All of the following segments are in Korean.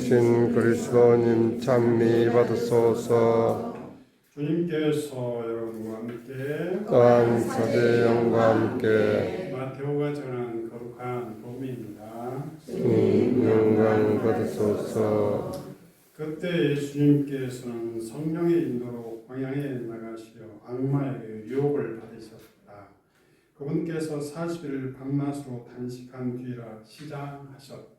되신 그리스도님 찬미 받으소서. 주님께서 여러분과 함께 또한 사제 영과 함께 마테오가 전한 거룩한 복음입니다. 주님 영광 받으소서. 그때 예수님께서는 성령의 인도로 광야에 나가시어 악마에게 유혹을 받으셨다. 그분께서 40일 밤낮으로 단식한 뒤라 시장하셨다.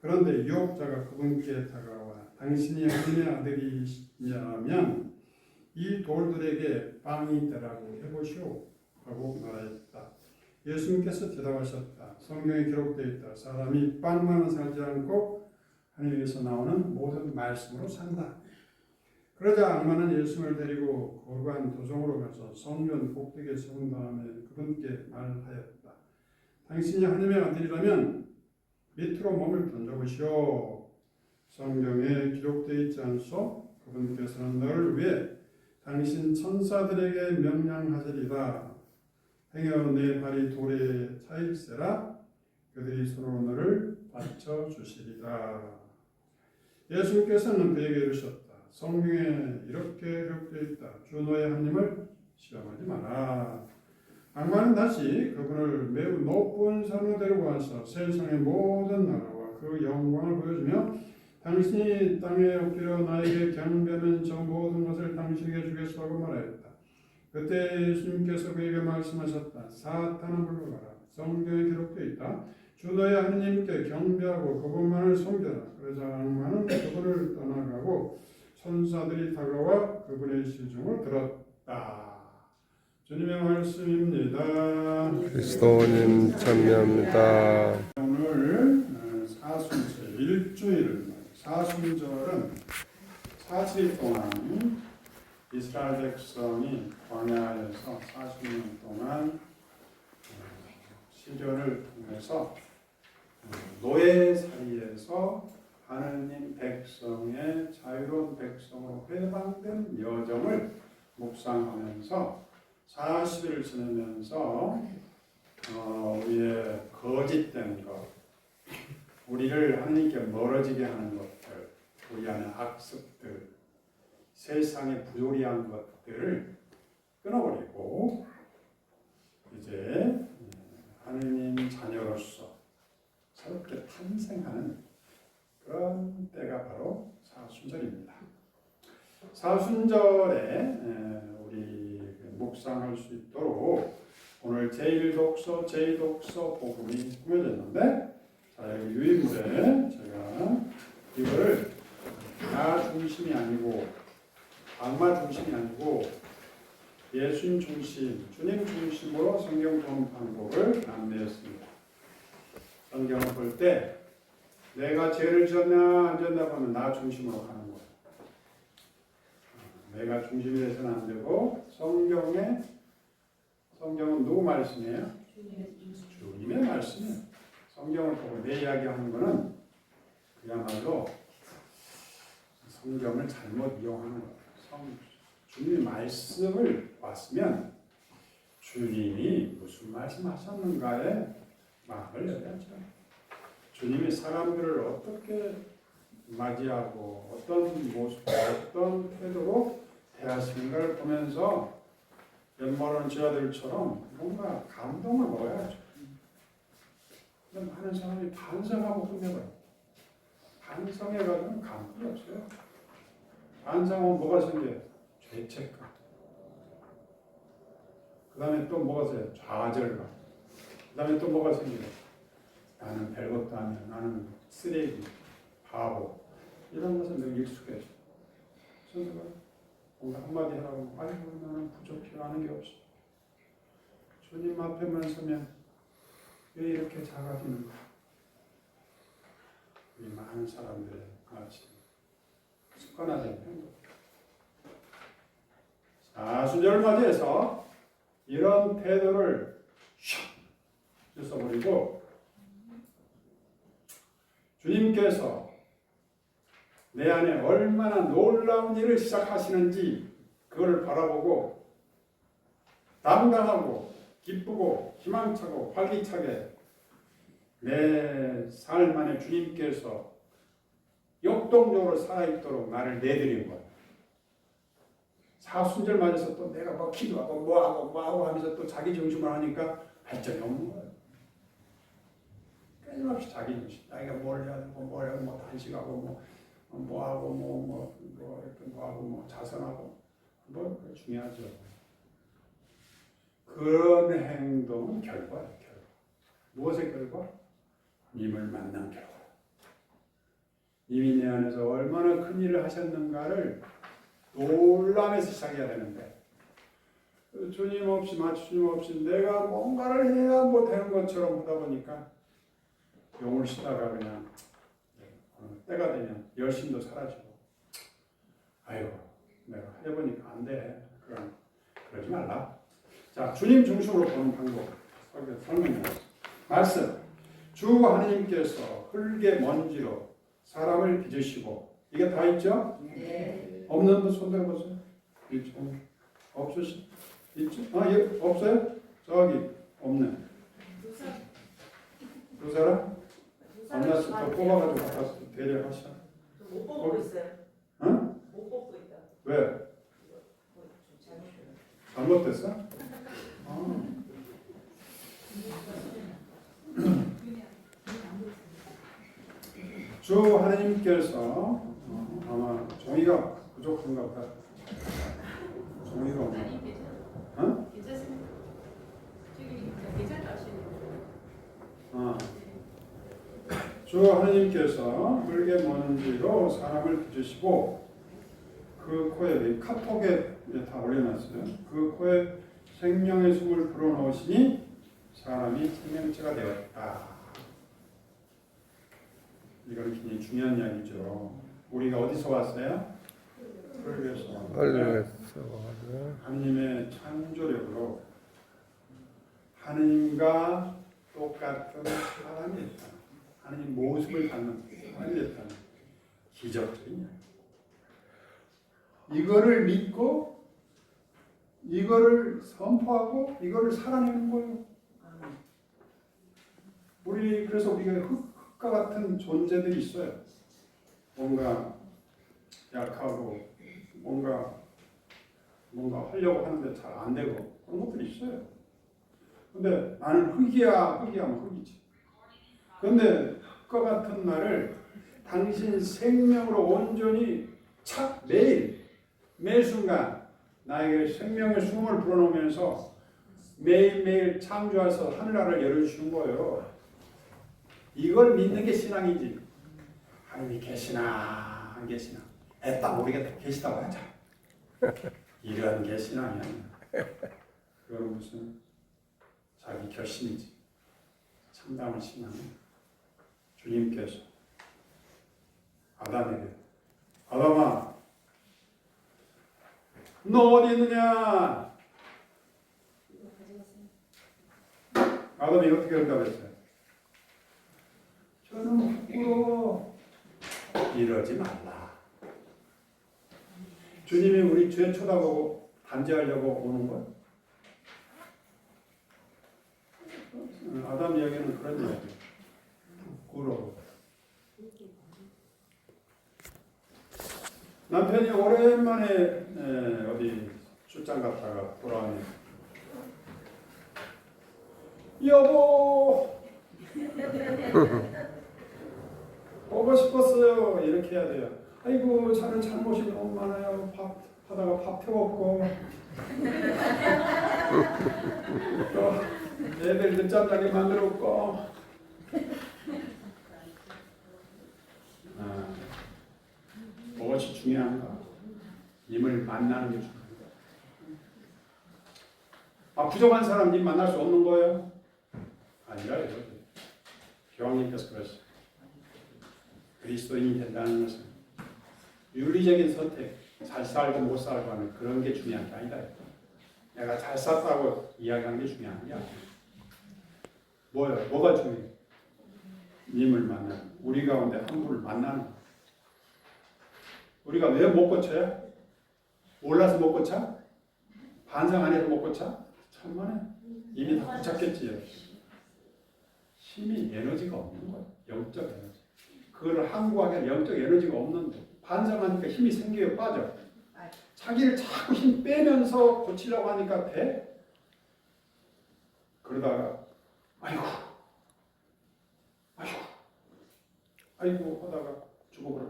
그런데 유혹자가 그분께 다가와 당신이 하나님의 아들이시냐면 이 돌들에게 빵이 되라고 해보시오 라고 말하였다. 예수님께서 대답하셨다. 성경에 기록되어 있다. 사람이 빵만은 살지 않고 하나님에서 나오는 모든 말씀으로 산다. 그러자 악마는 예수님을 데리고 거룩한 도성으로 가서 성전 꼭대기에 세운 다음에 그분께 말하였다. 당신이 하나님의 아들이라면 밑으로 몸을 던져보시오. 성경에 기록되어 있지 않소? 그분께서는 너를 위해 당신 천사들에게 명령하시리라. 행여 내 발이 돌에 차일세라. 그들이 서로 너를 받쳐주시리라. 예수님께서는 그에게 이르셨다. 성경에 이렇게 기록되어 있다. 주 너의 하나님을 시험하지 마라. 악마는 다시 그분을 매우 높은 산으로 데려와서 세상의 모든 나라와 그 영광을 보여주며 당신이 땅에 엎드려 나에게 경배하면 저 모든 것을 당신에게 주겠소라고 말하였다. 그때 예수님께서 그에게 말씀하셨다. 사탄아 물러가라. 성경에 기록되어 있다. 주 너의 하나님께 경배하고 그분만을 섬겨라. 그러자 악마는 그분을 떠나가고 천사들이 다가와 그분의 시중을 들었다. 주님의 말씀입니다. 그리스도님 찬미합니다. 오늘 사순절 일주일 사순절은 40일 동안 이스라엘 백성이 광야에서 40년 동안 시련을 통해서 노예살이에서 하느님 백성의 자유로운 백성으로 회방된 여정을 묵상하면서 40일을 지내면서 우리의 거짓된 것, 우리를 하느님께 멀어지게 하는 것들, 우리 안에 악습들, 세상의 부조리한 것들을 끊어버리고 이제 하느님 자녀로서 새롭게 탄생하는 그런 때가 바로 사순절입니다. 사순절에 우리 묵상할 수 있도록 오늘 제1독서, 제2독서 복음이 꾸며졌는데 자, 여기 유인물에 제가 이거를 나 중심이 아니고 악마 중심이 아니고 예수님 중심, 주님 중심으로 성경 본 방법을 안내했습니다. 성경을 볼 때 내가 죄를 지었나 안 지었나 보면 나 중심으로 가는 거예요. 내가 중심이 돼서는 안 되고 성경은 누구 말씀이에요? 주님의 말씀이에요. 성경을 보고 내 이야기하는 거는 그야말로 성경을 잘못 이용하는 거예요. 주님의 말씀을 봤으면 주님이 무슨 말씀하셨는가에 마음을 열어야죠. 주님이 사람들을 어떻게 맞이하고 어떤 모습, 어떤 태도로 대하시는가를 보면서 연말하는 제자들처럼 뭔가 감동을 먹어야죠. 근데 많은 사람이 반성하고 끝내버려요. 반성해가지고 감동이 없어요. 반성하면 뭐가 생겨요? 죄책감. 그 다음에 또 뭐가 생겨요? 좌절감. 그 다음에 또 뭐가 생겨요? 나는 별것도 아니야. 나는 쓰레기, 바보. 이런 것은 늘 익숙해져. 선생가 뭔가 한마디 하라고 아이고 나는 부족해 하는 게 없어. 주님 앞에만 서면 왜 이렇게 작아지는가? 이 많은 사람들의 아침 습관화된 행동. 사순절을 맞이해서 이런 태도를 슉 써버리고 주님께서 내 안에 얼마나 놀라운 일을 시작하시는지 그걸 바라보고 당당하고 기쁘고 희망차고 활기차게 내 삶 안에 주님께서 역동적으로 살아있도록 나를 내드린 거야. 사순절 맞아서 또 내가 막 기도하고 뭐하고 하면서 또 자기 중심을 하니까 발전이 없는 거예요. 끊임없이 자기 중심. 나이가 뭘 해야 되고 뭐 단식하고 뭐하고 자선하고 뭐 중요하죠. 그런 행동은 결과예요. 결과. 무엇의 결과? 님을 만난 결과. 님이 내 안에서 얼마나 큰 일을 하셨는가를 놀라면서 시작해야 되는데 주님 없이 맞추님 없이 내가 뭔가를 해야 뭐 되는 것처럼 하다 보니까 용을 쉬다가 그냥 때가 되면 열심도 사라지고 아이고 내가 해보니까 안 돼. 그러지 말라. 자, 주님 중심으로 보는 방법 설명해요. 말씀. 주 하나님께서 흙의 먼지로 사람을 빚으시고 이게 다 있죠? 네. 없는 분 손 들어보세요. 있죠? 없으시? 있죠? 예, 없어요? 저기 없네. 두 사람? 만나서 더 뽑아가지고 가서 대리하셔. 못 뽑고 있어요. 응? 못 뽑고 있다. 왜? 잘못됐어? 아. 주 하나님께서 아마 종이가 부족한가 보다. 종이가 없나? 응? 괜찮습니다. 저기 괜찮다 하시네요. 주 하나님께서 흙의 먼지로 사람을 빚으시고 그 코에 카톡에 다 올려놨어요. 그 코에 생명의 숨을 불어넣으시니 사람이 생명체가 되었다. 이건 굉장히 중요한 이야기죠. 우리가 어디서 왔어요? 흙에서. 하나님의 창조력으로 하나님과 똑같은 사람이 됐다. 하나님 모습을 갖는 사람이 됐다는 기적적인 이야기. 이거를 믿고 이거를 선포하고 이거를 살아내는 거예요. 그래서 우리가 흙과 같은 존재들이 있어요. 뭔가 약하고 뭔가 하려고 하는데 잘 안 되고 그런 것들이 있어요. 근데 나는 흙이야 하면 흙이지. 그런데 흙과 같은 나를 당신 생명으로 온전히 매일 순간 나에게 생명의 숨을 불어넣으면서 매일매일 창조해서 하늘나라를 열어주시는 거예요. 이걸 믿는 게 신앙이지. 하나님이 계시나 안 계시나 애따 모르겠다 계시다고 하자. 이런 게 신앙이 아니야. 그건 무슨 자기 결심이지. 참담한 신앙은 주님께서 아담에게 아담아 너 어디 있느냐? 아담이 어떻게 응답했어요? 저는 부끄러워. 이러지 말라. 주님이 우리 죄 쳐다보고 단죄하려고 오는 거야? 아담 이야기는 그런 이야기야. 부끄러워. 남편이 오랜만에 어디 출장 갔다가 돌아왔네. 여보 보고 싶었어요. 이렇게 해야 돼요. 아이고 저는 잘못이 너무 많아요. 하다가 밥 태웠고 또 애들 늦잠 자게 만들었고 무엇이 중요한가? 님을 만나는 게 중요합니다. 부족한 사람 님 만날 수 없는 거예요? 아니라 교황님께서 그랬어요. 그리스도인이 된다는 것은 윤리적인 선택, 잘 살고 못 살고 하는 그런 게 중요한 게 아니다. 내가 잘 샀다고 이야기하는 게 중요한 게 아니야. 뭐가 중요해? 님을 만나는, 우리 가운데 한 분을 만나는 거야. 우리가 왜 못 고쳐요? 몰라서 못 고쳐? 반성 안 해서 못 고쳐? 천만에 이미 다 고쳤겠지요. 힘이 에너지가 없는 거야. 영적 에너지. 그 그걸 항구하게 영적 에너지가 없는데 반성하니까 힘이 생겨요, 빠져. 자기를 자꾸 힘 빼면서 고치려고 하니까 돼. 그러다가 아이고 하다가 죽어버려.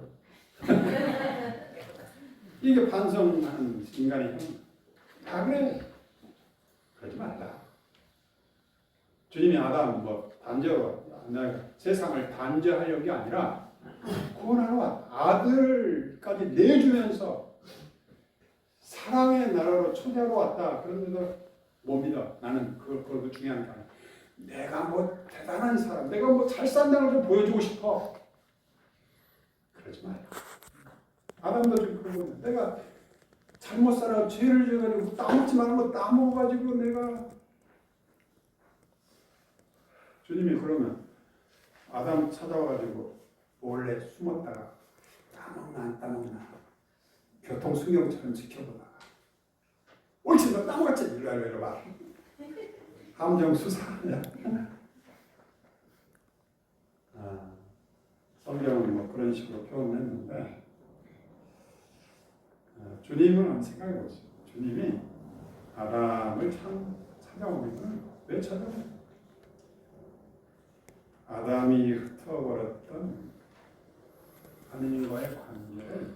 이게 반성하는 인간의 형. 다 그래. 그러지 말라. 주님이 아담 세상을 단죄하려는 게 아니라 구원하러 아들까지 내주면서 사랑의 나라로 초대하러 왔다. 그런데도 못 믿어. 나는 그거 중요한 게 아니야. 내가 뭐 대단한 사람, 내가 뭐 잘 산다는 걸 좀 보여주고 싶어. 그러지 마요. 아담도 지금 그러고 내가 잘못 살아 죄를 지어가지고 따먹지 말은 거 따먹어가지고 내가 주님이 그러면 아담 찾아와가지고 몰래 숨었다가 따먹나 안 따먹나 교통수경처럼 지켜보다가 옳지 너 따먹었지 이리 와 함정수사하냐. 성경은 뭐 그런 식으로 표현했는데 주님은 생각해 보세요. 주님이 아담을 찾아오면 왜 찾아와요? 아담이 흩어버렸던 하느님과의 관계를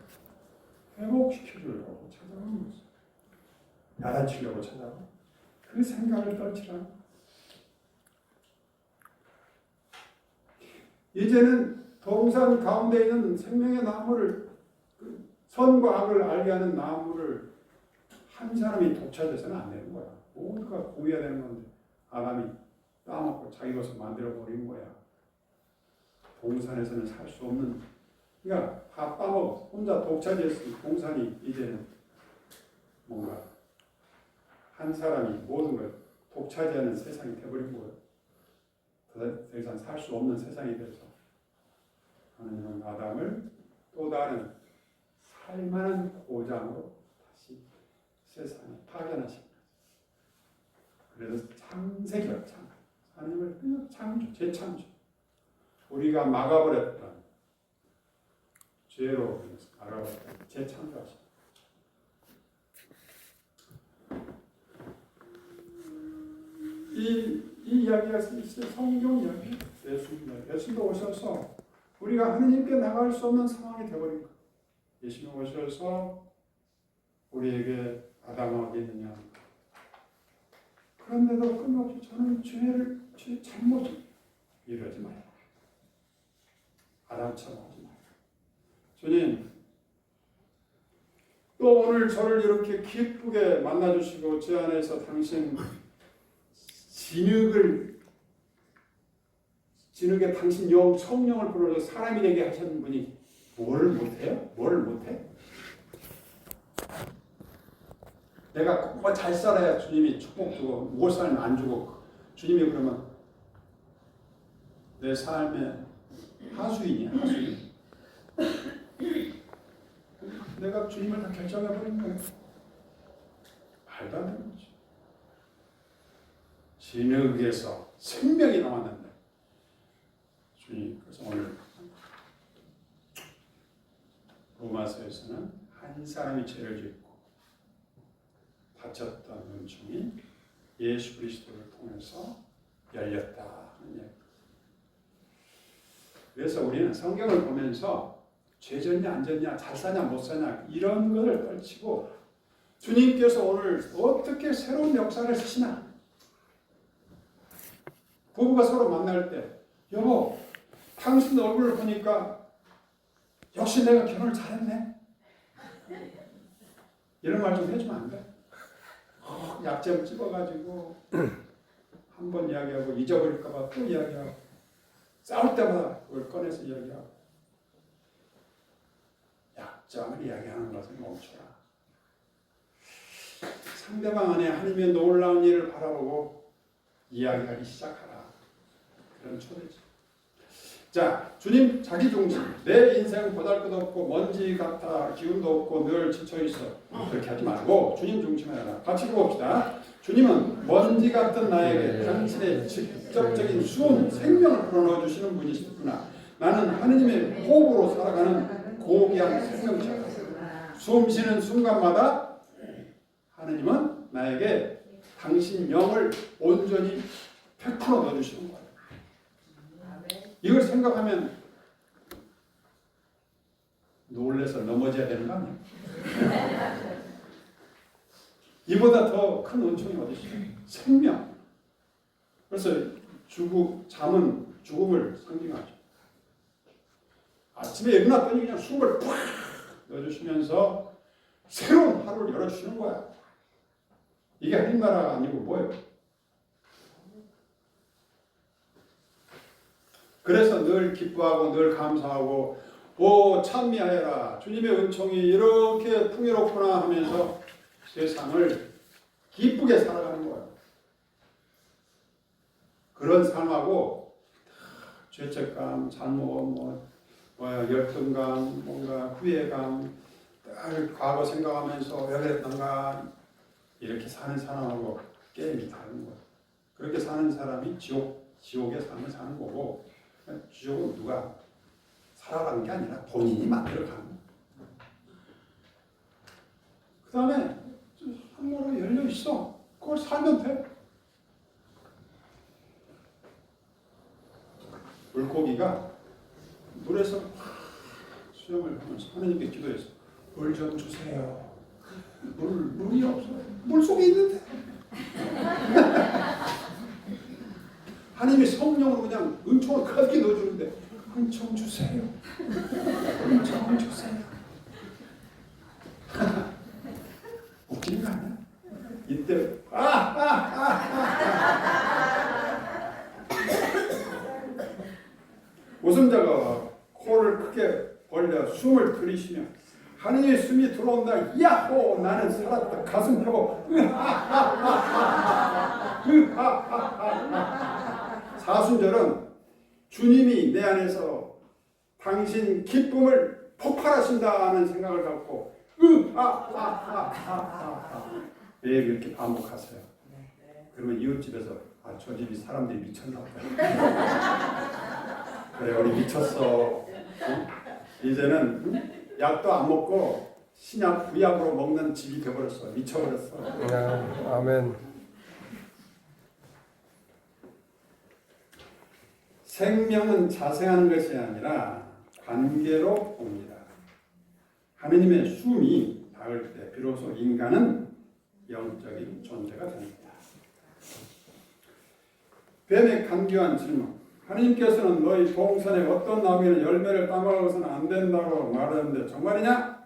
회복시켜주려고 찾아오는 거죠. 야단치려고 찾아와. 그 생각을 떨치라. 이제는 동산 가운데 있는 생명의 나무를 선과 악을 알게 하는 나무를 한 사람이 독차지해서는 안 되는 거야. 모두가 공유해야 되는 건데 아담이 따먹고 자기 것을 만들어 버린 거야. 동산에서는 살 수 없는. 그러니까 다 따먹어. 혼자 독차지했으니 동산이 이제는 뭔가 한 사람이 모든 걸 독차지하는 세상이 돼버린 거예요. 더 이상 살 수 없는 세상이 돼서 하나님은 아담을 또 다른 살만한 고장으로 다시 세상에 파견하신 거예요. 그래서 창세기라 하나님을 창조, 재창조. 우리가 막아버렸던 죄로 막아버렸던 재창조하신 거예요. 이 이야기가 성경 이야기, 예수님도 오셔서 우리가 하느님께 나갈 수 없는 상황이 되어버린 거예요. 예수님 오셔서 우리에게 아담아 어디 있느냐. 그런데도 끊임없이 저는 죄 잘못 이러지 마요. 아담처럼 하지 마요. 주님, 또 오늘 저를 이렇게 기쁘게 만나주시고 제 안에서 당신 진흙에 당신 성령을 불러서 사람이 되게 하셨는 분이 뭐를 못해요? 뭐를 못해? 내가 뭐 잘 살아야 주님이 축복 주고 못 살면 안 주고 주님이 그러면 내 삶의 하수인이야. 하수인. 내가 주님을 다 결정해버린 거예요. 말도 안 되는 거죠. 진흙에서 생명이 나왔는데 주님 그래서 오늘 로마서에서는 한 사람이 죄를 짓고 바쳤던 은총이 예수 그리스도를 통해서 열렸다 하는 얘기. 그래서 우리는 성경을 보면서 죄 졌냐 안 졌냐 잘 사냐 못 사냐 이런 것을 떨치고 주님께서 오늘 어떻게 새로운 역사를 쓰시나. 부부가 서로 만날 때 여보 당신 얼굴을 보니까 역시 내가 결혼을 잘했네. 이런 말 좀 해주면 안 돼? 약점 찍어가지고 한 번 이야기하고 잊어버릴까봐 또 이야기하고 싸울 때마다 그걸 꺼내서 이야기하고 약점을 이야기하는 것을 멈춰라. 상대방 안에 하나님의 놀라운 일을 바라보고 이야기하기 시작하라. 그런 초대지. 자, 주님 자기 중심. 내 인생 보잘것없고 먼지 같아 기운도 없고 늘 지쳐있어. 그렇게 하지 말고 주님 중심해라. 같이 읽어봅시다. 주님은 먼지 같은 나에게 당신의 직접적인 수온 생명을 불어넣어 주시는 분이시구나. 나는 하느님의 호흡으로 살아가는 고귀한 생명체다. 숨 쉬는 순간마다 하느님은 나에게 당신 영을 온전히 100% 넣어주시는 거예요. 이걸 생각하면 놀래서 넘어져야 되는 거 아니에요? 이보다 더 큰 은총이 어디 있어요? 생명. 그래서 잠은 죽음을 상징하죠. 아침에 일어났더니 그냥 숨을 팍 넣어주시면서 새로운 하루를 열어주시는 거야. 이게 하나님 나라가 아니고 뭐예요? 그래서 늘 기뻐하고 늘 감사하고 오 찬미하여라 주님의 은총이 이렇게 풍요롭구나 하면서 세상을 기쁘게 살아가는 거예요. 그런 삶하고 죄책감, 잘못, 열등감, 뭔가 후회감, 늘 과거 생각하면서 왜 그랬던가 이렇게 사는 사람하고 게임이 다른 거예요. 그렇게 사는 사람이 지옥의 삶을 사는 거고 지옥은 누가 살아가는 게 아니라 본인이 만들어가는 거예요. 그 다음에 하늘로 열려 있어. 그걸 살면 돼. 물고기가 물에서 수영을 하면서 하나님께 기도해서 물 좀 주세요. 물이 없어요. 물 속에 있는데. 하나님이 성령으로 그냥 은총을 크게 넣어주는데 은총 주세요. 은총 주세요. 웃기는 거 아니야? 이때 웃음자가 코를 크게 벌려 숨을 들이쉬며 하느님의 숨이 들어온다. 야호 나는 살았다. 가슴 펴고 사순절은 주님이 내 안에서 당신 기쁨을 폭발하신다는 생각을 갖고 매일 이렇게 반복하세요. 그러면 이웃집에서 저 집이 사람들이 미쳤나 보다. 그래 우리 미쳤어. 이제는 약도 안 먹고 신약 구약으로 먹는 집이 되어버렸어. 미쳐버렸어. 아멘. 생명은 자생하는 것이 아니라 관계로 옵니다. 하느님의 숨이 닿을 때 비로소 인간은 영적인 존재가 됩니다. 뱀의 간교한 질문. 하느님께서는 너희 동산에 어떤 나무에는 열매를 따먹어서는 안 된다고 말하는데 정말이냐?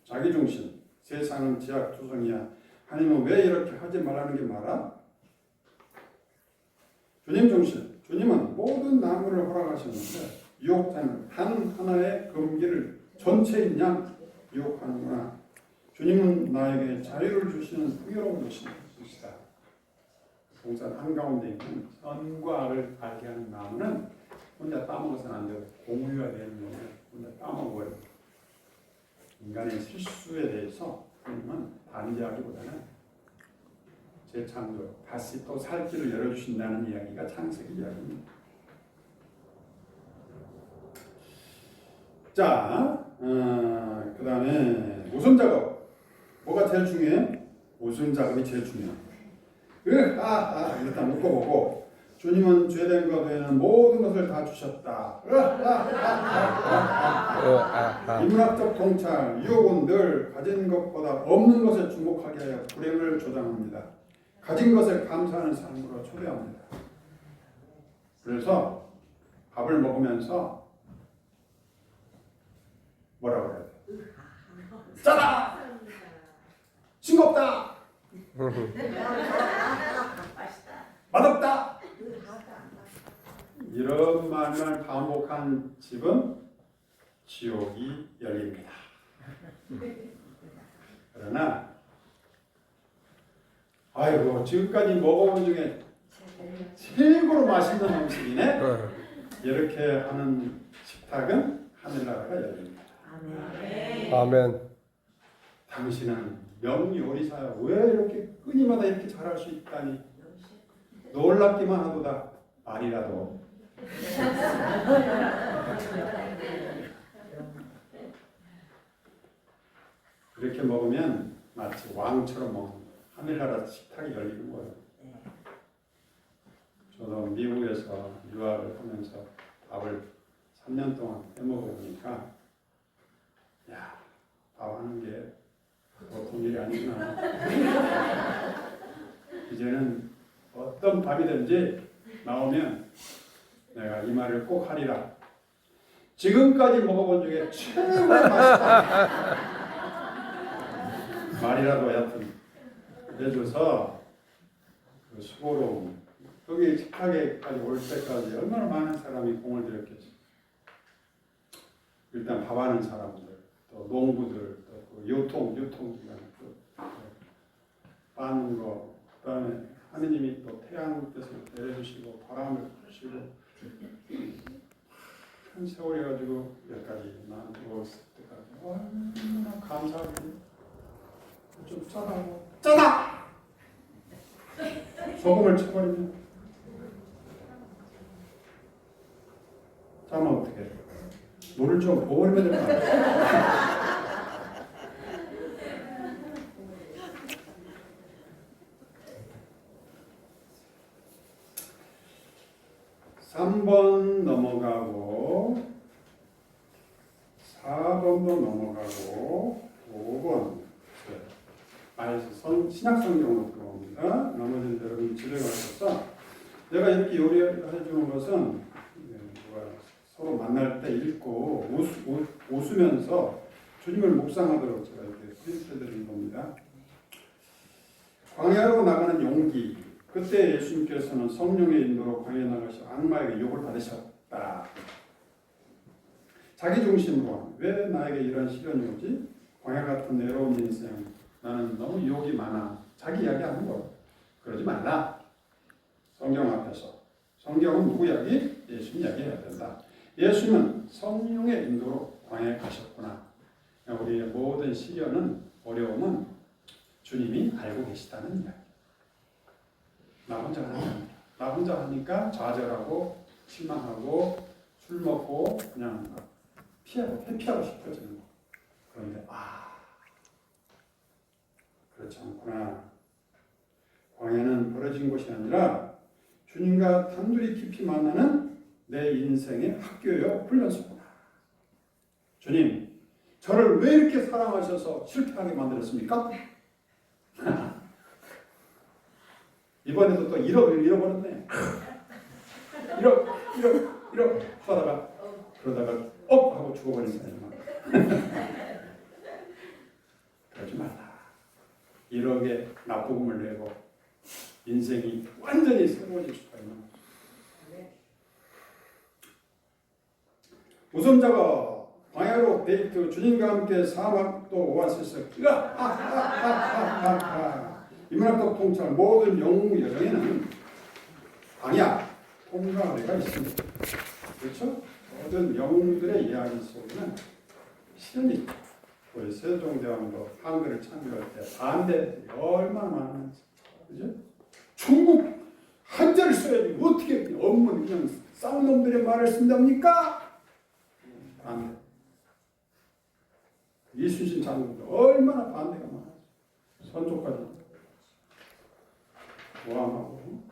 자기중심, 세상은 지약투성이야. 하나님은 왜 이렇게 하지 말라는 게 말아? 주님 중심, 주님은 모든 나무를 허락하셨는데 유혹자는 단 하나의 금기를 전체인 양 유혹하는구나. 주님은 나에게 자유를 주시는 풍요로운 것이다. 동산 한가운데 있는 선과 악을 알게 하는 나무는 혼자 따먹어서는 안 되고 공유가 되는 거예요. 혼자 따먹어요. 인간의 실수에 대해서 하나님은 반대하기보다는 재창조, 다시 또 살 길을 열어주신다는 이야기가 창세기 이야기입니다. 자, 그 다음에 웃음 작업. 뭐가 제일 중요해? 웃음 작업이 제일 중요해. 일단 묶어보고 주님은 죄된 것 외에는 모든 것을 다 주셨다. 인문학적 통찰, 유혹은 늘 가진 것보다 없는 것에 주목하게 하여 불행을 조장합니다. 가진 것에 감사하는 삶으로 초대합니다. 그래서 밥을 먹으면서 뭐라고 해야 돼? 짜다! 싱겁다! 맛없다! 이런 말만 반복한 집은 지옥이 열립니다. 그러나 아이고 지금까지 먹어본 중에 최고로 맛있는 음식이네. 이렇게 하는 식탁은 하늘나라가 열립니다. 아멘. 당신은 명요리사야. 왜 이렇게 끊임마다 이렇게 잘할 수 있다니. 놀랍기만 하도다. 말이라도 그렇게 먹으면 마치 왕처럼 먹는 거예요. 하늘나라 식탁이 열리는 거예요. 저도 미국에서 유학을 하면서 밥을 3년 동안 해먹어보니까 야, 밥 하는 게 보통 일이 아니구나. 이제는 어떤 밥이든지 나오면 내가 이 말을 꼭 하리라. 지금까지 먹어본 중에 최고의 맛이다. 말이라도 여하튼 해줘서 그 수고로움 여기 식탁에까지 올 때까지 얼마나 많은 사람이 공을 들였겠어. 일단 밥하는 사람들, 또 농부들, 또그 유통기관, 또 빠는 거, 그다음에 하느님이 또 태양 뜻을 내려주시고 바람을 푸시고 큰 세월이 가지고 여기까지 나한테 왔을 때까지 얼마나 감사하게 좀 짜다고 짜다 소금을 쳐버리면 짜면 어떻게 해? 물을 좀 부어버리면 되는 거 아니야? 3번 넘어가고 4번도 넘어가고 5번 신약성경으로 들어옵니다. 나머지는 여러분 집에 가셔서 내가 이렇게 요리해 주는 것은 서로 만날 때 읽고 웃으면서 주님을 묵상하도록 제가 이렇게 프린트 드린 겁니다. 광야로 나가는 용기. 그때 예수님께서는 성령의 인도로 광야에 나가셔 악마에게 욕을 받으셨다. 자기 중심으로 왜 나에게 이런 시련이 오지? 광야 같은 외로운 인생. 나는 너무 유혹이 많아. 자기 이야기하는 거. 그러지 말라. 성경 앞에서. 성경은 누구 이야기? 예수님 이야기해야 된다. 예수님은 성령의 인도로 광야에 가셨구나. 우리의 모든 시련은 어려움은 주님이 알고 계시다는 이야기. 나 혼자 하는 게 아니라 나 혼자 하니까 좌절하고 실망하고 술 먹고 그냥 회피하고 싶어지는 거. 그런데 그렇지 않구나. 광야는 벌어진 곳이 아니라 주님과 단둘이 깊이 만나는 내 인생의 학교요 훈련소구나. 주님, 저를 왜 이렇게 사랑하셔서 실패하게 만들었습니까? 이번에도 또 잃어버렸네. 하다가 그러다가 하고 죽어버린 사람이 그러지 말라. 이렇게 나쁘음을 내고 인생이 완전히 새로워질 수가 있는 거죠. 우선자가 광야로 데이트 주님과 함께 사막도 오아시스 이문학적 통찰 모든 영웅 여정에는 광야 통과가 있습니다. 그렇죠? 모든 영웅들의 이야기 속에는 시련이 있다. 우리 세종대왕도 한글을 창조할 때 반대 얼마나 많은지, 그죠? 중국 한자를 써야지 어떻게 업무 그냥 싸운 놈들의 말을 쓴답니까? 반대. 이순신 장군도 얼마나 반대가 많아요. 선조까지 모함하고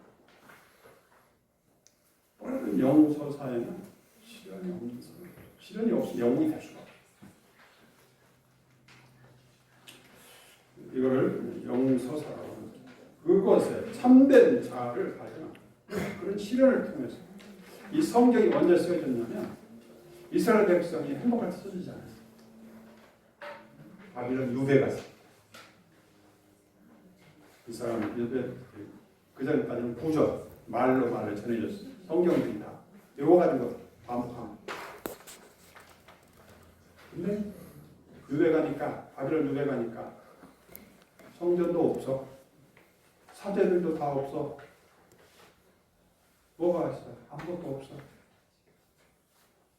모든 영서사에는 시련이 없는 사람, 시련이 없이 영웅이 될 수가 없어요. 이거를 영서사라고 합니다. 그것에 참된 자를 발견하는 그런 시련을 통해서 이 성경이 언제 쓰여졌냐면 이스라엘 백성이 행복할 때 써지지 않았어요. 바빌론 유배 갔어요. 이 사람은 유배 그 전까지는 구절 말로 전해졌어요. 성경이 다 외워가지고 반복하는. 근데 유배 가니까 바빌론 유배 가니까 성전도 없어. 사제들도 다 없어. 뭐가 있어? 아무것도 없어.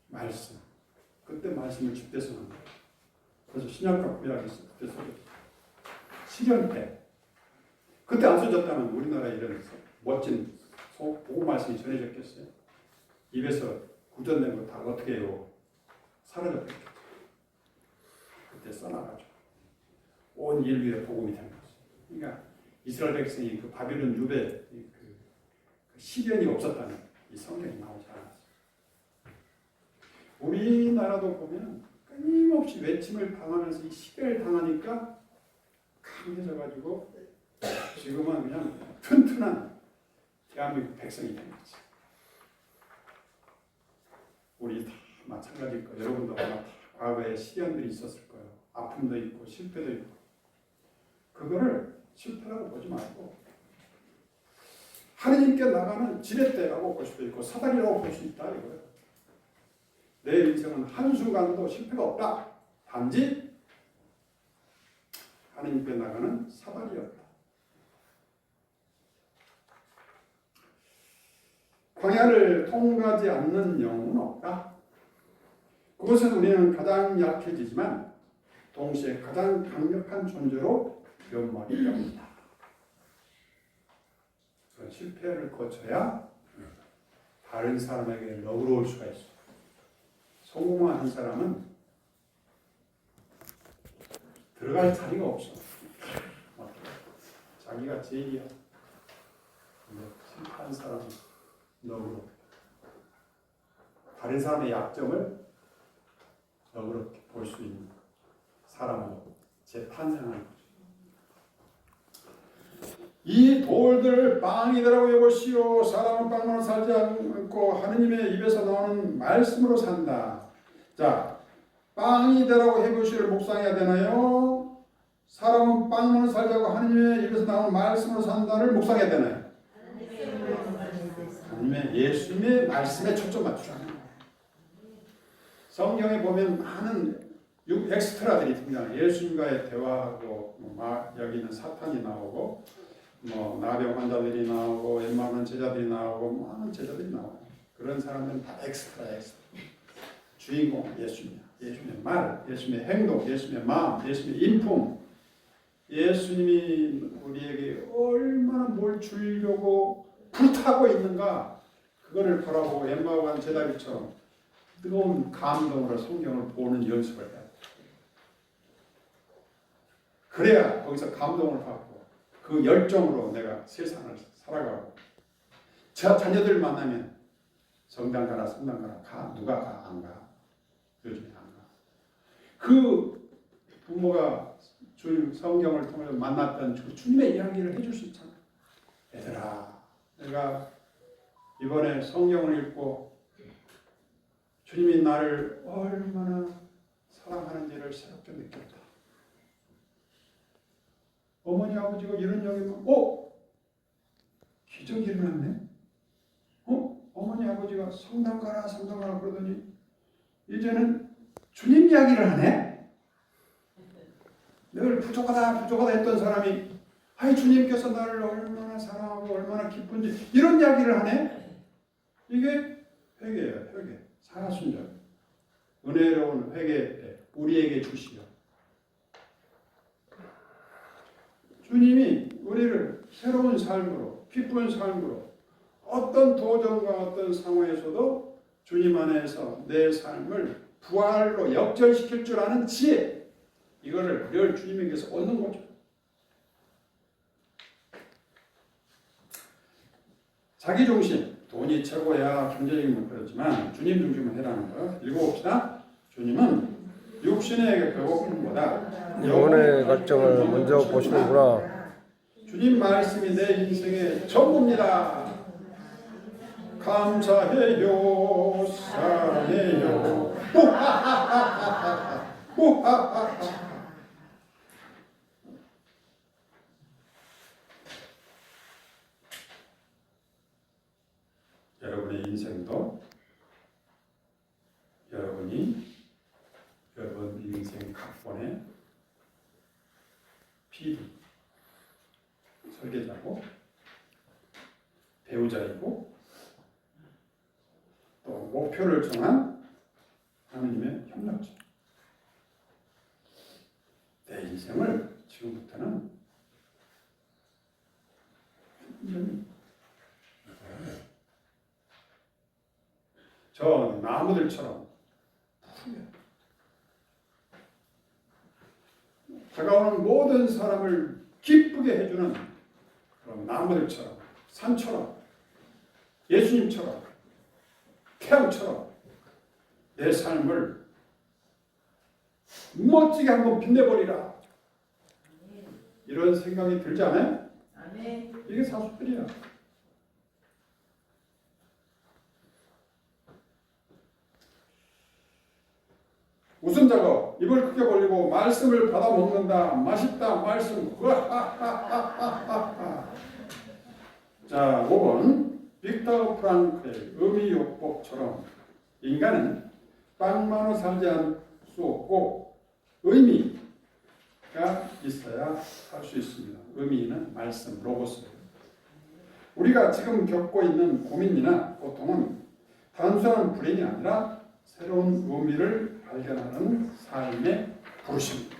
말씀. 그때 말씀을 집대 쓰는 거예요. 그래서 신약과 구약이 있어. 그때 써졌어. 시련 때. 그때 안 써졌다면 우리나라에 이런 멋진 복음 말씀이 전해졌겠어요? 입에서 구전된 거 다 어떻게 해요? 사라져 버렸죠. 그때 써놔가지고 온 인류의 복음이 된 거죠. 그러니까 이스라엘 백성이 그 바빌론 유배 그 시련이 없었다는 이 성경이 나오지 않았어요. 우리나라도 보면 끊임없이 외침을 당하면서 이 시련을 당하니까 강해져가지고 지금은 그냥 튼튼한 대한민국 백성이 된 거지. 우리 다 마찬가지일 거예요. 여러분도 아마 다 과거에 시련들이 있었을 거예요. 아픔도 있고 실패도 있고. 그거를 실패라고 보지 말고 하느님께 나가는 지렛대라고 볼 수도 있고 사다리라고 볼 수 있다 이거예요. 내 인생은 한순간도 실패가 없다. 단지 하느님께 나가는 사다리였다. 광야를 통과하지 않는 영웅은 없다. 그것은 우리는 가장 약해지지만 동시에 가장 강력한 존재로 면목이 됩니다. 실패를 거쳐야 다른 사람에게 너그러울 수가 있어. 성공한 한 사람은 들어갈 자리가 없어. 자기가 제일이야. 근데 실패한 사람은 너그럽게 다른 사람의 약점을 너그럽게 볼 수 있는 사람으로 재탄생하는 거죠. 이 돌들 빵이더라고 여보시오. 사람은 빵으로 살지 않고 하느님의 입에서 나오는 말씀으로 산다. 자, 빵이더라고 해보시를 묵상해야 되나요? 사람은 빵으로 살지 않고 하느님의 입에서 나오는 말씀으로 산다를 묵상해야 되나요? 하느님의 예수님의 말씀에 초점 맞추라는 거예요. 성경에 보면 많은 엑스트라들이 등장해요. 예수님과의 대화하고 여기 있는 사탄이 나오고 나병 환자들이 나오고 웬만한 제자들이 나오고 많은 제자들이 나와요. 그런 사람들은 다 엑스트라. 주인공 예수님이야. 예수님의 말, 예수님의 행동, 예수님의 마음, 예수님의 인품. 예수님이 우리에게 얼마나 뭘 주려고 불타고 있는가 그거를 바라보고 엠마오간 제자들처럼 뜨거운 감동으로 성경을 보는 연습을 해야 돼. 그래야 거기서 감동을 받고 그 열정으로 내가 세상을 살아가고 자녀들 만나면 성당 가라 성당 가라 가 누가 가 안 가 요즘에 안 가. 그 부모가 주님 성경을 통해서 만났던 주님의 이야기를 해줄 수 있잖아. 얘들아 내가 이번에 성경을 읽고 주님이 나를 얼마나 사랑하는지를 새롭게 느꼈다. 어머니 아버지가 이런 이야기면 기적이 일어났네. 어머니 아버지가 성당 가라 그러더니 이제는 주님 이야기를 하네. 늘 부족하다 했던 사람이 주님께서 나를 얼마나 사랑하고 얼마나 기쁜지 이런 이야기를 하네. 이게 회개예요. 회개. 사순절. 은혜로운 회개 우리에게 주시오. 주님이 우리를 새로운 삶으로 기쁜 삶으로 어떤 도전과 어떤 상황에서도 주님 안에서 내 삶을 부활로 역전시킬 줄 아는 지혜 이거를 늘 주님에게서 얻는 거죠. 자기중심 돈이 최고야 경제적인 목표지만 주님 중심을 해라는 거 읽어봅시다. 주님은 육신의 배고픔보다 영혼의 갈증을 먼저 보시는구나. 주님 말씀이 내 인생의 전부입니다. 감사해요 사랑해요 여러분의 인생도 여러분 인생 각본의 PD 설계자고 배우자이고 또 목표를 정한 하나님의 협력자. 내 인생을 지금부터는 저 나무들처럼 다가오는 모든 사람을 기쁘게 해주는 그런 나무들처럼, 산처럼, 예수님처럼, 태양처럼 내 삶을 멋지게 한번 빛내버리라. 이런 생각이 들지 않아요? 아멘. 이게 사수들이야. 웃음 작업, 입을 크게 벌리고 말씀을 받아 먹는다. 맛있다, 말씀. 자, 5번 빅터 프랑크의 의미요법처럼 인간은 빵만으로 살지 않을 수 없고 의미가 있어야 살 수 있습니다. 의미는 말씀, 로고스. 우리가 지금 겪고 있는 고민이나 고통은 단순한 불행이 아니라 새로운 의미를 발견하는 삶의 부르심입니다.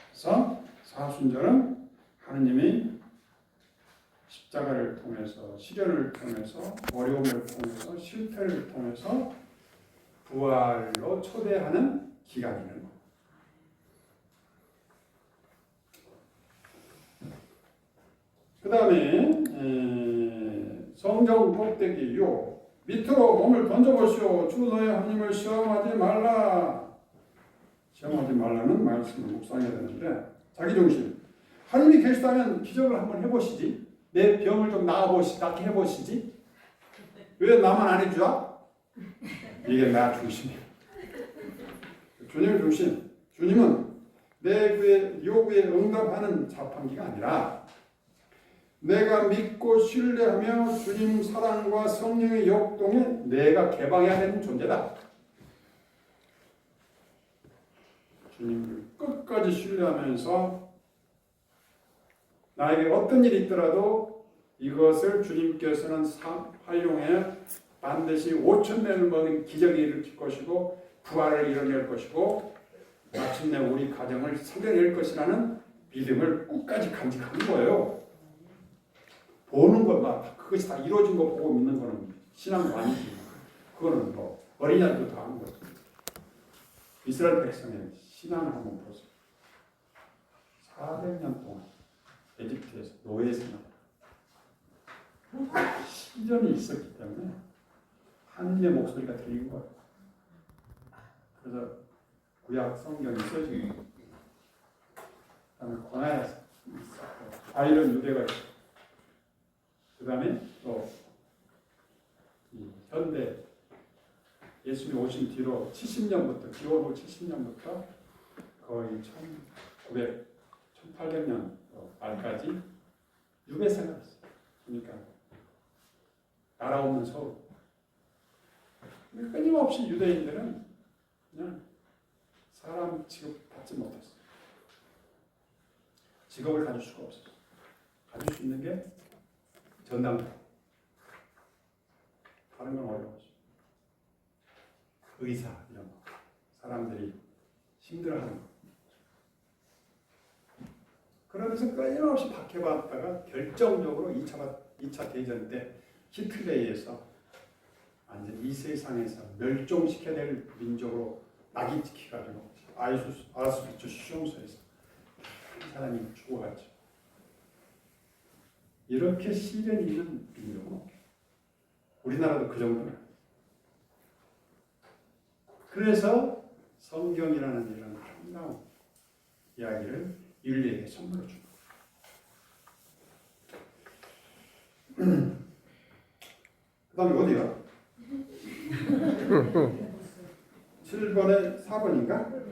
그래서 사순절은 하느님이 십자가를 통해서, 시련을 통해서, 어려움을 통해서, 실패를 통해서 부활로 초대하는 기간이라는 겁니다. 그 다음에 성경 꼭대기 6 밑으로 몸을 던져보시오. 주 너의 하나님을 시험하지 말라. 시험하지 말라는 말씀을 묵상해야 되는데 자기중심. 하나님이 계시다면 기적을 한번 해보시지. 내 병을 좀 낫게 해보시지. 왜 나만 안 해주자? 이게 나 중심이야. 주님 중심. 주님은 내 요구에 응답하는 자판기가 아니라 내가 믿고 신뢰하며 주님 사랑과 성령의 역동에 내가 개방해야 되는 존재다. 주님을 끝까지 신뢰하면서 나에게 어떤 일이 있더라도 이것을 주님께서는 활용해 반드시 5,000명을 먹인 기적을 일으킬 것이고 부활을 이뤄낼 것이고 마침내 우리 가정을 살려낼 것이라는 믿음을 끝까지 간직하는 거예요. 보는 것만 그것이 다 이루어진 거 보고 믿는 거는 신앙도 아니지. 그거는 뭐 어린이날도 다 하는 거죠. 이스라엘 백성의 신앙을 한번 보세요. 400년 동안 에집트에서 노예 생활 시련이 있었기 때문에 하느님의 목소리가 들린 거예요. 그래서 구약 성경이 써진 거예요. 그다음에 고난에 있었고 바이런 유대가 있었고 그 다음에 또 현대 예수님이 오신 뒤로 70년부터 기원 후 70년부터 거의 1900, 1800년 말까지 유배 생활했어요. 그러니까 나라 없는 서울. 끊임없이 유대인들은 그냥 사람 취급받지 못했어요. 직업을 가질 수가 없었어요. 가질 수 있는 게 전당포. 다른 건 어려웠죠. 의사 이런 거. 사람들이 힘들어하는 거. 그러면서 끊임없이 박해받다가 결정적으로 2차 대전 때 히틀러에 의해서 완전 이 세상에서 멸종시켜야 될 민족으로 낙인찍혀가지고 아우슈비츠 수용소에서 한 사람이 죽어갔죠. 이렇게 시련이 있는 민족은 우리나라도 그 정도는. 그래서 성경이라는 이런 아름다운 이야기를 인류에게 선물로 준 거예요. 그 다음에 어디야? 7번에 4번인가?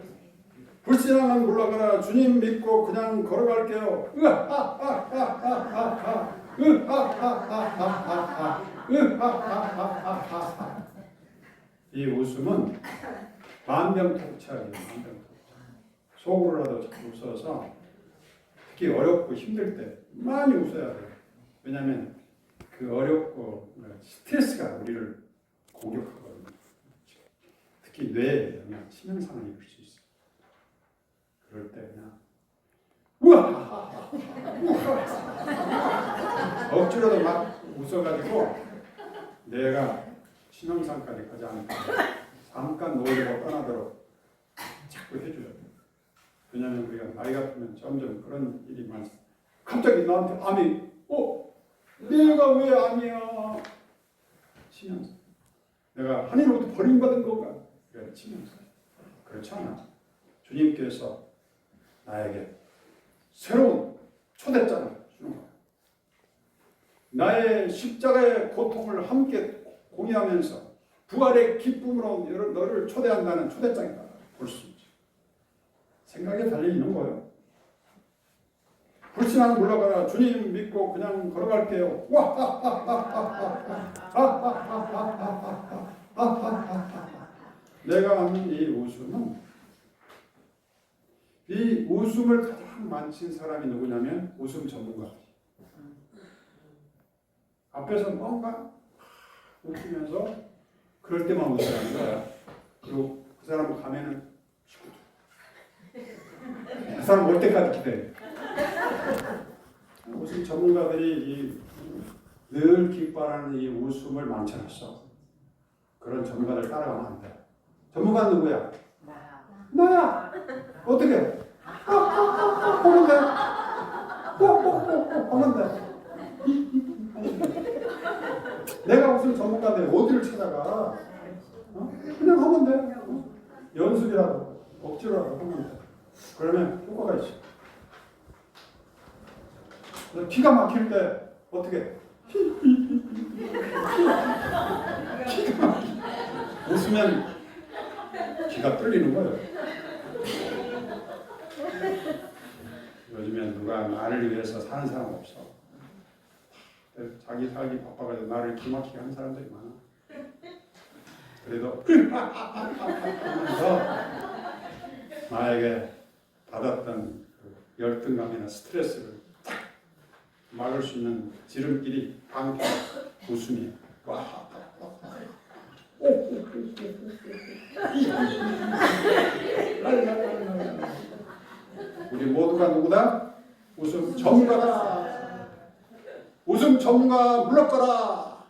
불신앙은 물러가라. 주님 믿고 그냥 걸어갈게요. 이 웃음은 만병통치약이에요. 만병통치약. 속으로라도 웃어서 특히 어렵고 힘들 때 많이 웃어야 돼요. 왜냐하면 그 어렵고 스트레스가 우리를 공격하거든요. 특히 뇌에 영향, 치명상을 입을 수 있어요. 그럴 때 그냥 우와! 억지로도 막 웃어가지고 내가 신앙산까지 가지 않고 잠깐 놀고 떠나도록 자꾸 해줘야 돼. 왜냐하면 우리가 나이가 들면 점점 그런 일이 많아. 갑자기 나한테 암이 내가 왜 암이야? 치면서 내가 하나님으로부터 버림받은 건가? 그래 치면서 그렇지 않아. 주님께서 나에게 새로운 초대장을 주는 거야. 나의 십자가의 고통을 함께 공유하면서 부활의 기쁨으로 너를 초대한다는 초대장이다. 볼 수 있지. 생각에 달려있는 거예요. 불신앙 물러가라. 주님 믿고 그냥 걸어갈게요. 내가 하는 이 웃음은 이 웃음을 가장 많이 사람이 누구냐면 웃음 전문가. 앞에서 뭔가 웃으면서 그럴 때만 웃으라는 거야. 그리고 그 사람 가면은 그 사람 올 때까지 기다려. 웃음 전문가들이 늘 기뻐하는 이 웃음을 망쳐놨어. 그런 전문가들 따라가면 안 돼. 전문가는 누구야? 나야. 어떻게? 하면 돼. 하면 돼. 내가 무슨 전문가인데 어디를 찾아가? 그냥 하면 돼. 연습이라도 억지로라도 하면 돼. 그러면 효과가 있어. 기가 막힐 때 어떻게? 웃으면 기가 뚫리는 거예요. 요즘엔 누가 나를 위해서 사는 사람 없어. 자기 살기 바빠가지고 나를 기막히게 하는 사람들이 많아. 그래도 하면서 나에게 받았던 그 열등감이나 스트레스를 딱 막을 수 있는 지름길이 방패 웃음이야. 우리 모두가 누구다? 웃음 전문가다. 웃음 전문가 물러가라.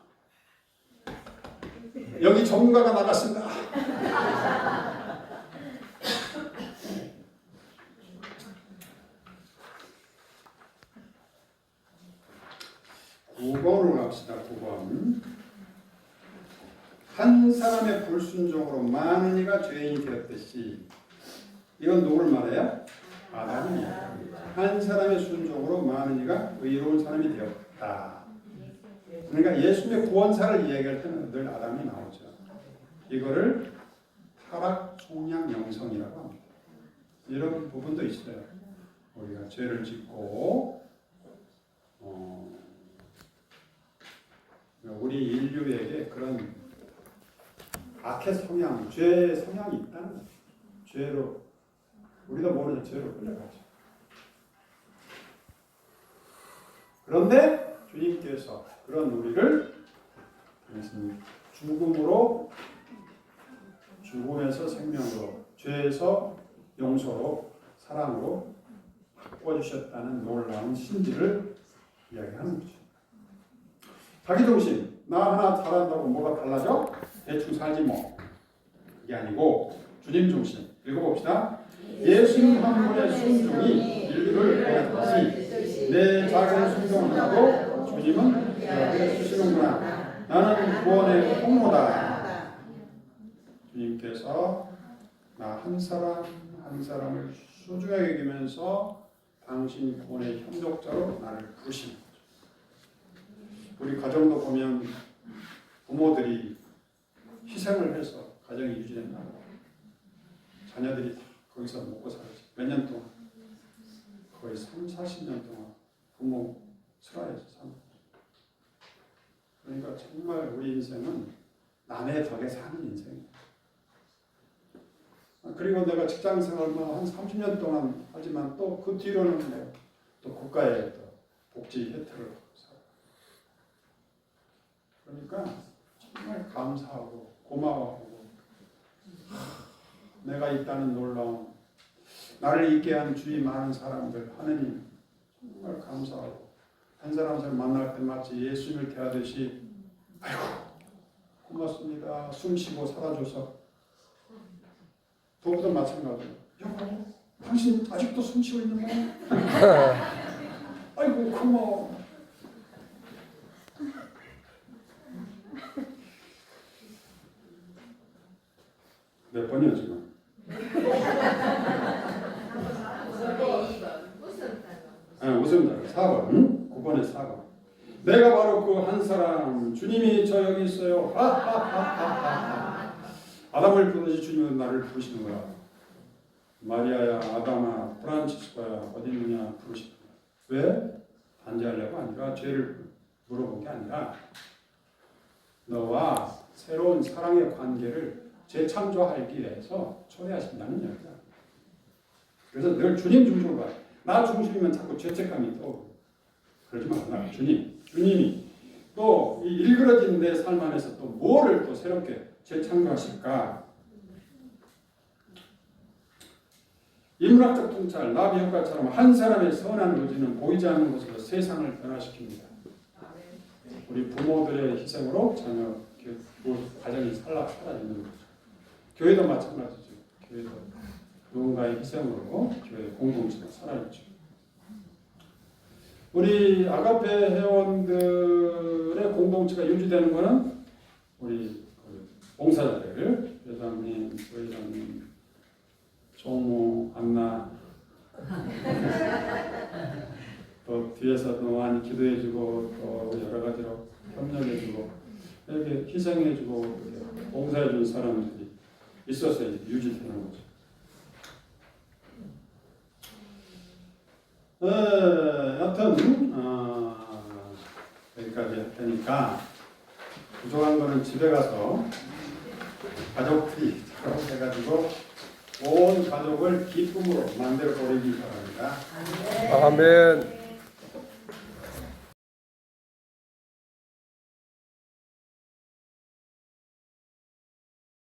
여기 전문가가 나갔습니다. 구번으로 갑시다. 9번. 한 사람의 불순종으로 많은 이가 죄인이 되었듯이, 이건 누굴 말해요? 아담이야. 한 사람의 순종으로 많은 이가 의로운 사람이 되었다. 그러니까 예수님의 구원사를 이야기할 때는 늘 아담이 나오죠. 이거를 타락, 속량, 영성이라고 합니다. 이런 부분도 있어요. 우리가 죄를 짓고 우리 인류에게 그런 악의 성향, 죄의 성향이 있다는 거예요. 죄로 우리도 모르는 죄로 끌려가죠. 그런데 주님께서 그런 우리를 죽음에서 생명으로, 죄에서 용서로, 사랑으로 바꿔주셨다는 놀라운 신지를 이야기하는 거죠. 자기중심, 나 하나 잘한다고 뭐가 달라져? 대충 살지 뭐. 그게 아니고 주님 중심. 읽어봅시다. 예수님 한 분의 순종이 인류를 구원하듯이 내 작은 순종 하나도 주님은 구원해 주시는구나. 나는 구원의 통로다. 주님께서 나 한 사람 한 사람을 소중하게 여기면서 당신 구원의 협력자로 나를 부르시는 거죠. 우리 가정도 보면 부모들이 희생을 해서 가정이 유지된다고 자녀들이 다 거기서 먹고 살지. 몇 년 동안? 거의 30-40년 동안 부모 슬하에서 사는. 그러니까 정말 우리 인생은 남의 덕에 사는 인생이에요. 그리고 내가 직장 생활만 한 30년 동안 하지만 또 그 뒤로는 또 국가의 또 복지 혜택을 살아요. 그러니까 정말 감사하고 고마워하고 내가 있다는 놀라운 나를 있게 한 주위 많은 사람들 하느님 정말 감사하고 한 사람 한 사람 만날 때 마치 예수님을 대하듯이 아이고 고맙습니다. 숨 쉬고 살아줘서. 도구도 마찬가지로. 여보, 당신 아직도 숨 쉬고 있는 거야? 아이고 고마워. 몇 번이야 지금? 웃음 단어 4번. 9번에 4번. 내가 바로 그 한 사람. 주님이 저 여기 있어요. 아담을 부르듯이 주님은 나를 부르시는 거야. 마리아야, 아담아, 프란치스코야 어디 있느냐 부르시는 거야. 왜? 단죄하려고 아니라 죄를 물어본 게 아니라 너와 새로운 사랑의 관계를 재창조하기 위해서 초대하신다는 이야기야. 그래서 늘 주님 중심으로 봐. 나 중심이면 자꾸 죄책감이 떠오르고 그러지 말라. 주님이 또 이 일그러진 내 삶 안에서 또 뭐를 또 새롭게 재창조하실까? 인문학적 통찰, 나비 효과처럼 한 사람의 선한 의지는 보이지 않는 곳에서 세상을 변화시킵니다. 우리 부모들의 희생으로 자녀 가정이 사라지는 거죠. 교회도 마찬가지죠. 교회도 누군가의 희생으로 교회 공동체가 살아있죠. 우리 아가페 회원들의 공동체가 유지되는 것은 우리 봉사자들, 회장님, 부회장님, 종모, 안나 또 뒤에서 또 많이 기도해주고 또 여러 가지로 협력해주고 이렇게 희생해주고 이렇게 봉사해준 사람들이 있어서 유지되는 거죠. 여튼 여기까지 했으니까 부족한 거는 집에 가서 가족들이 해가지고 온 가족을 기쁨으로 만들어 버리기 바랍니다. 아멘.